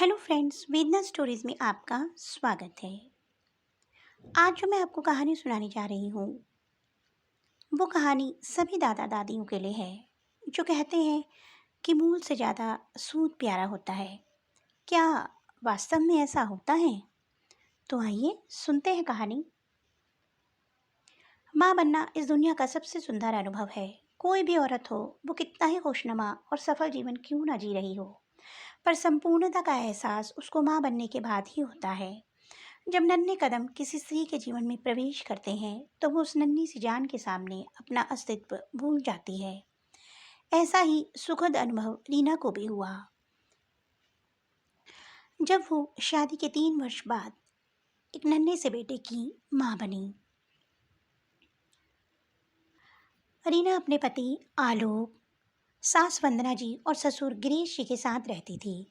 Hello friends, वेदना stories में आपका स्वागत है। आज जो मैं आपको कहानी सुनाने जा रही हूँ वो कहानी सभी दादा दादियों के लिए है जो कहते हैं कि मूल से ज़्यादा सूद प्यारा होता है। क्या वास्तव में ऐसा होता है? तो आइए सुनते हैं कहानी। माँ बनना इस दुनिया का सबसे सुंदर अनुभव है। कोई भी औरत हो, वो कितना ही खुशनुमा और सफल जीवन क्यों ना जी रही हो, पर संपूर्णता का एहसास उसको माँ बनने के बाद ही होता है। जब नन्हे कदम किसी स्त्री के जीवन में प्रवेश करते हैं तो वो उस नन्ही सी जान के सामने अपना अस्तित्व भूल जाती है। ऐसा ही सुखद अनुभव रीना को भी हुआ जब वो शादी के 3 वर्ष बाद एक नन्हे से बेटे की माँ बनी। रीना अपने पति आलोक, सास वंदना जी और ससुर गिरीश जी के साथ रहती थी।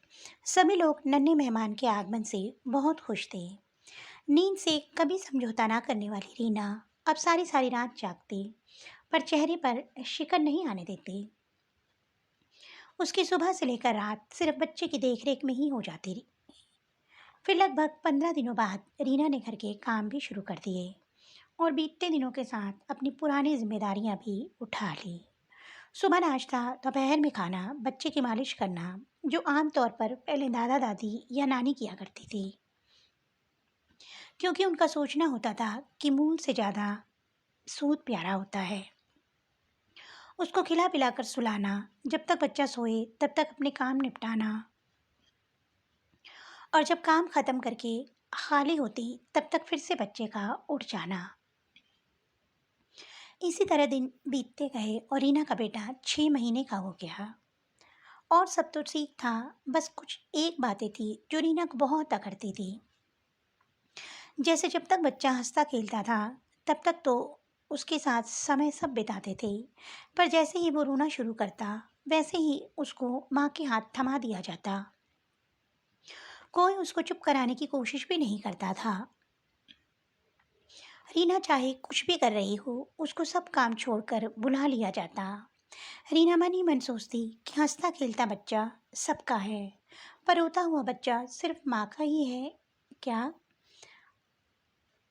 सभी लोग नन्हे मेहमान के आगमन से बहुत खुश थे। नींद से कभी समझौता ना करने वाली रीना अब सारी सारी रात जागती, पर चेहरे पर शिकन नहीं आने देती। उसकी सुबह से लेकर रात सिर्फ बच्चे की देखरेख में ही हो जाती रही। फिर लगभग 15 दिनों बाद रीना ने घर के काम भी शुरू कर दिए और बीतते दिनों के साथ अपनी पुरानी जिम्मेदारियां भी उठा ली। सुबह नाश्ता, दोपहर में खाना, बच्चे की मालिश करना, जो आमतौर पर पहले दादा दादी या नानी किया करती थी, क्योंकि उनका सोचना होता था कि मूल से ज़्यादा सूद प्यारा होता है। उसको खिला पिलाकर सुलाना, जब तक बच्चा सोए तब तक अपने काम निपटाना, और जब काम खत्म करके खाली होती तब तक फिर से बच्चे का उठ जाना। इसी तरह दिन बीतते गए और रीना का बेटा 6 महीने का हो गया। और सब तो ठीक था, बस कुछ एक बातें थी जो रीना को बहुत अखरती थी। जैसे जब तक बच्चा हंसता खेलता था तब तक तो उसके साथ समय सब बिताते थे, पर जैसे ही वो रोना शुरू करता वैसे ही उसको माँ के हाथ थमा दिया जाता। कोई उसको चुप कराने की कोशिश भी नहीं करता था। रीना चाहे कुछ भी कर रही हो, उसको सब काम छोड़कर बुला लिया जाता। रीना मन ही मन सोचती कि हंसता खेलता बच्चा सबका है, पर रोता हुआ बच्चा सिर्फ माँ का ही है क्या?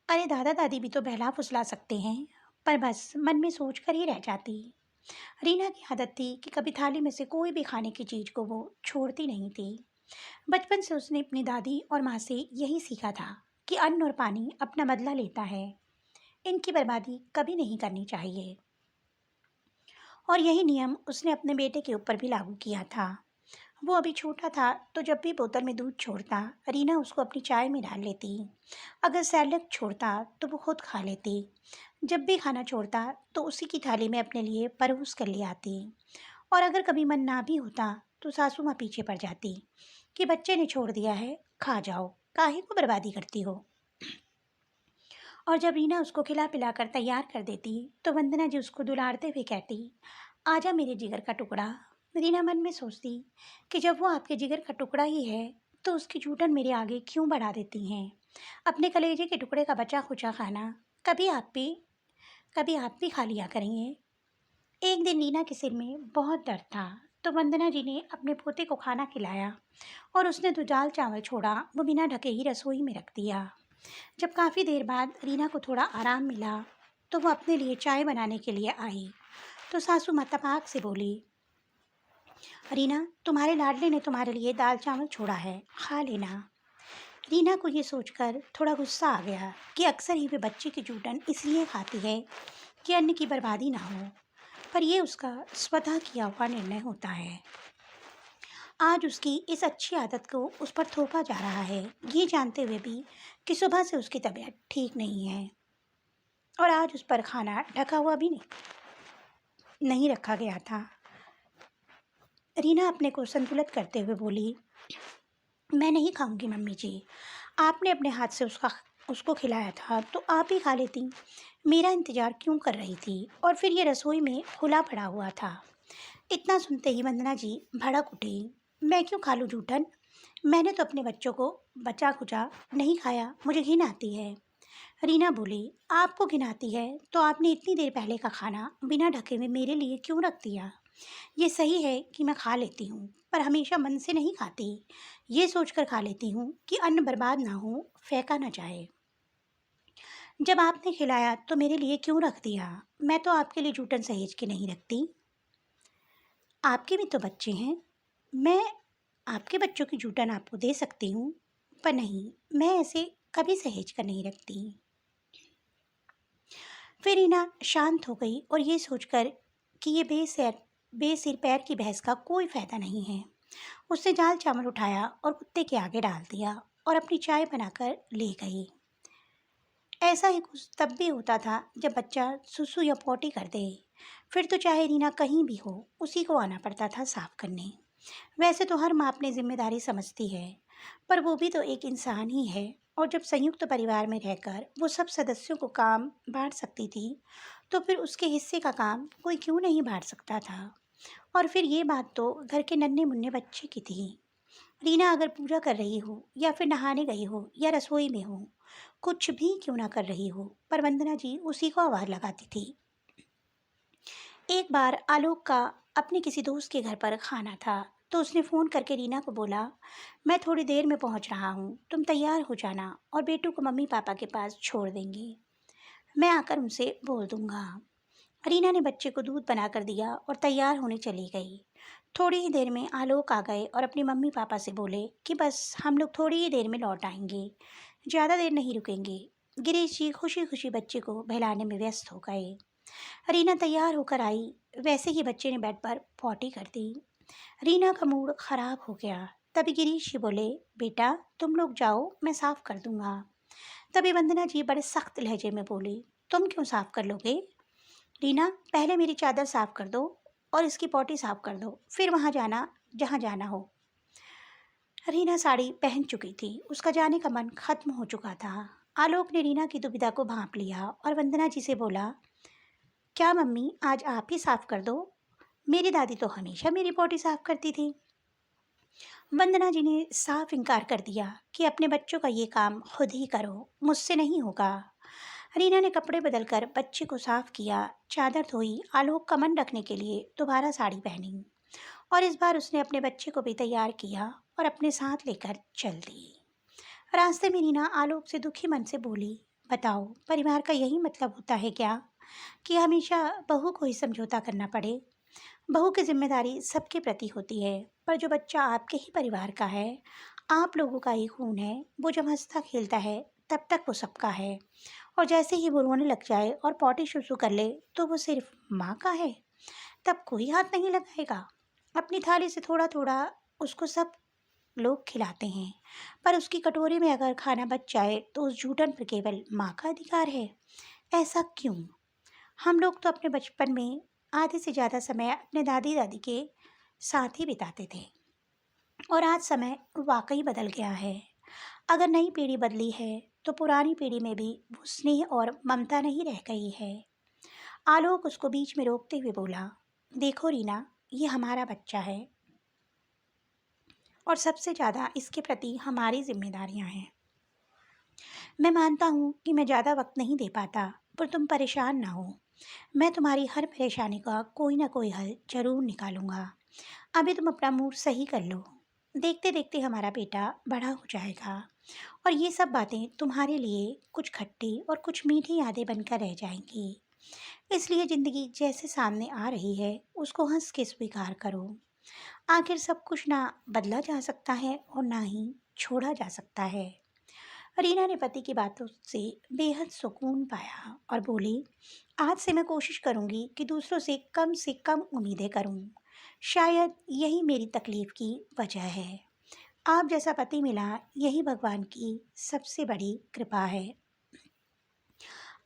अरे दादा दादी भी तो बहला फुसला सकते हैं। पर बस मन में सोच कर ही रह जाती। रीना की आदत थी कि कभी थाली में से कोई भी खाने की चीज़ को वो छोड़ती नहीं थी। बचपन से उसने अपनी दादी और माँ से यही सीखा था कि अन्न और पानी अपना बदला लेता है, इनकी बर्बादी कभी नहीं करनी चाहिए। और यही नियम उसने अपने बेटे के ऊपर भी लागू किया था। वो अभी छोटा था तो जब भी बोतल में दूध छोड़ता, रीना उसको अपनी चाय में डाल लेती। अगर सैलेड छोड़ता तो वो खुद खा लेती। जब भी खाना छोड़ता तो उसी की थाली में अपने लिए परोस कर ले आती। और अगर कभी मन ना भी होता तो सासू माँ पीछे पड़ जाती कि बच्चे ने छोड़ दिया है, खा जाओ, काहे को बर्बादी करती हो। और जब रीना उसको खिला पिला कर तैयार कर देती तो वंदना जी उसको दुलारते हुए कहती, आजा मेरे जिगर का टुकड़ा। रीना मन में सोचती कि जब वो आपके जिगर का टुकड़ा ही है तो उसकी जूठन मेरे आगे क्यों बढ़ा देती हैं। अपने कलेजे के टुकड़े का बचा खुचा खाना कभी आप भी खा लिया करेंगे। एक दिन रीना के सिर में बहुत दर्द था तो वंदना जी ने अपने पोते को खाना खिलाया और उसने जो दाल चावल छोड़ा वो बिना ढके ही रसोई में रख दिया। जब काफ़ी देर बाद रीना को थोड़ा आराम मिला तो वो अपने लिए चाय बनाने के लिए आई तो सासू माँ तपाक से बोली, रीना, तुम्हारे लाडले ने तुम्हारे लिए दाल चावल छोड़ा है, खा लेना। रीना को ये सोचकर थोड़ा गुस्सा आ गया कि अक्सर ही वे बच्चे की जूठन इसलिए खाती है कि अन्न की बर्बादी ना हो, पर यह उसका स्वतः किया हुआ निर्णय होता है। आज उसकी इस अच्छी आदत को उस पर थोपा जा रहा है, ये जानते हुए भी कि सुबह से उसकी तबीयत ठीक नहीं है और आज उस पर खाना ढका हुआ भी नहीं रखा गया था। रीना अपने को संतुलित करते हुए बोली, मैं नहीं खाऊंगी मम्मी जी, आपने अपने हाथ से उसको खिलाया था तो आप ही खा लेती। मेरा इंतज़ार क्यों कर रही थी? और फिर ये रसोई में खुला पड़ा हुआ था। इतना सुनते ही वंदना जी भड़क उठी, मैं क्यों खा लूँ जूठन? मैंने तो अपने बच्चों को बचा खुचा नहीं खाया, मुझे घिन आती है। रीना बोली, आपको घिन आती है तो आपने इतनी देर पहले का खाना बिना ढके में मेरे लिए क्यों रख दिया? ये सही है कि मैं खा लेती हूँ, पर हमेशा मन से नहीं खाती। ये सोचकर खा लेती हूँ कि अन्न बर्बाद ना हो, फेंका ना जाए। जब आपने खिलाया तो मेरे लिए क्यों रख दिया? मैं तो आपके लिए जूठन सहेज के नहीं रखती। आपके भी तो बच्चे हैं। मैं आपके बच्चों की जूठन आपको दे सकती हूँ, पर नहीं, मैं ऐसे कभी सहेज कर नहीं रखती। फिर रीना शांत हो गई और ये सोचकर कि ये बेसिर पैर की बहस का कोई फायदा नहीं है। उसने दाल चावल उठाया और कुत्ते के आगे डाल दिया और अपनी चाय बनाकर ले गई। ऐसा ही कुछ तब भी होता था जब बच्चा सुसु या पोटी कर दे। फिर तो चाहे रीना कहीं भी हो, उसी को आना पड़ता था साफ करने। वैसे तो हर माँ अपनी जिम्मेदारी समझती है, पर वो भी तो एक इंसान ही है। और जब संयुक्त परिवार में रहकर वो सब सदस्यों को काम बांट सकती थी, तो फिर उसके हिस्से का काम कोई क्यों नहीं बांट सकता था। और फिर ये बात तो घर के नन्हे मुन्ने बच्चे की थी। रीना अगर पूजा कर रही हो या फिर नहाने गई हो या रसोई में हो, कुछ भी क्यों ना कर रही हो, पर वंदना जी उसी को आवाज लगाती थी। एक बार आलोक का अपने किसी दोस्त के घर पर खाना था, तो उसने फ़ोन करके रीना को बोला, मैं थोड़ी देर में पहुंच रहा हूँ, तुम तैयार हो जाना और बेटू को मम्मी पापा के पास छोड़ देंगे। मैं आकर उनसे बोल दूंगा। रीना ने बच्चे को दूध बनाकर दिया और तैयार होने चली गई। थोड़ी ही देर में आलोक आ गए और अपने मम्मी पापा से बोले कि बस हम लोग थोड़ी ही देर में लौट आएंगे, ज़्यादा देर नहीं रुकेंगे। गिरीश जी खुशी खुशी बच्चे को बहलाने में व्यस्त हो गए। रीना तैयार होकर आई, वैसे ही बच्चे ने बेड पर पॉटी कर दी। रीना का मूड खराब हो गया। तभी गिरीश जी बोले, बेटा तुम लोग जाओ, मैं साफ कर दूंगा। तभी वंदना जी बड़े सख्त लहजे में बोली, तुम क्यों साफ कर लोगे? रीना, पहले मेरी चादर साफ कर दो और इसकी पॉटी साफ कर दो, फिर वहां जाना जहां जाना हो। रीना साड़ी पहन चुकी थी, उसका जाने का मन खत्म हो चुका था। आलोक ने रीना की दुविधा को भांप लिया और वंदना जी से बोला, क्या मम्मी आज आप ही साफ कर दो? मेरी दादी तो हमेशा मेरी पॉटी साफ करती थी। वंदना जी ने साफ इनकार कर दिया कि अपने बच्चों का ये काम खुद ही करो, मुझसे नहीं होगा। रीना ने कपड़े बदलकर बच्चे को साफ किया, चादर धोई, आलोक का मन रखने के लिए दोबारा साड़ी पहनी और इस बार उसने अपने बच्चे को भी तैयार किया और अपने साथ लेकर चल दी। रास्ते में रीना आलोक से दुखी मन से बोली, बताओ परिवार का यही मतलब होता है क्या, कि हमेशा बहू को ही समझौता करना पड़े? बहू की जिम्मेदारी सबके प्रति होती है, पर जो बच्चा आपके ही परिवार का है, आप लोगों का ही खून है, वो जब हंसता खेलता है तब तक वो सबका है। और जैसे ही वो रोने लग जाए और पॉटी शुशु कर ले, तो वो सिर्फ माँ का है, तब कोई हाथ नहीं लगाएगा। अपनी थाली से थोड़ा थोड़ा उसको सब लोग खिलाते हैं, पर उसकी कटोरी में अगर खाना बच जाए तो उस जूठन पर केवल माँ का अधिकार है। ऐसा क्यों? हम लोग तो अपने बचपन में आधे से ज़्यादा समय अपने दादी दादी के साथ ही बिताते थे, और आज समय वाकई बदल गया है। अगर नई पीढ़ी बदली है, तो पुरानी पीढ़ी में भी वो स्नेह और ममता नहीं रह गई है। आलोक उसको बीच में रोकते हुए बोला, देखो रीना, ये हमारा बच्चा है और सबसे ज़्यादा इसके प्रति हमारी जिम्मेदारियां हैं। मैं मानता हूँ कि मैं ज़्यादा वक्त नहीं दे पाता, पर तुम परेशान ना हो। मैं तुम्हारी हर परेशानी का कोई ना कोई हल जरूर निकालूंगा। अभी तुम अपना मूड सही कर लो। देखते देखते हमारा बेटा बड़ा हो जाएगा और ये सब बातें तुम्हारे लिए कुछ खट्टी और कुछ मीठी यादें बनकर रह जाएंगी। इसलिए ज़िंदगी जैसे सामने आ रही है, उसको हंस के स्वीकार करो। आखिर सब कुछ ना बदला जा सकता है और ना ही छोड़ा जा सकता है। रीना ने पति की बातों से बेहद सुकून पाया और बोली, आज से मैं कोशिश करूंगी कि दूसरों से कम उम्मीदें करूं। शायद यही मेरी तकलीफ की वजह है। आप जैसा पति मिला, यही भगवान की सबसे बड़ी कृपा है।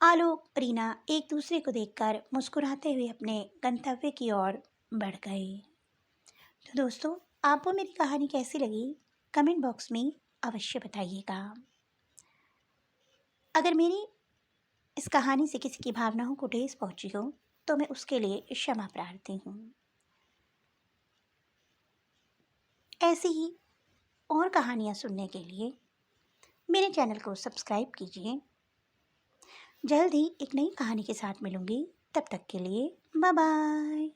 आलोक रीना एक दूसरे को देखकर मुस्कुराते हुए अपने गंतव्य की ओर बढ़ गए। तो दोस्तों, आपको मेरी कहानी कैसी लगी, कमेंट बॉक्स में अवश्य बताइएगा। अगर मेरी इस कहानी से किसी की भावनाओं को ठेस पहुंची हो, तो मैं उसके लिए क्षमा प्रार्थी हूँ। ऐसी ही और कहानियाँ सुनने के लिए मेरे चैनल को सब्सक्राइब कीजिए। जल्द ही एक नई कहानी के साथ मिलूंगी। तब तक के लिए बाय बाय।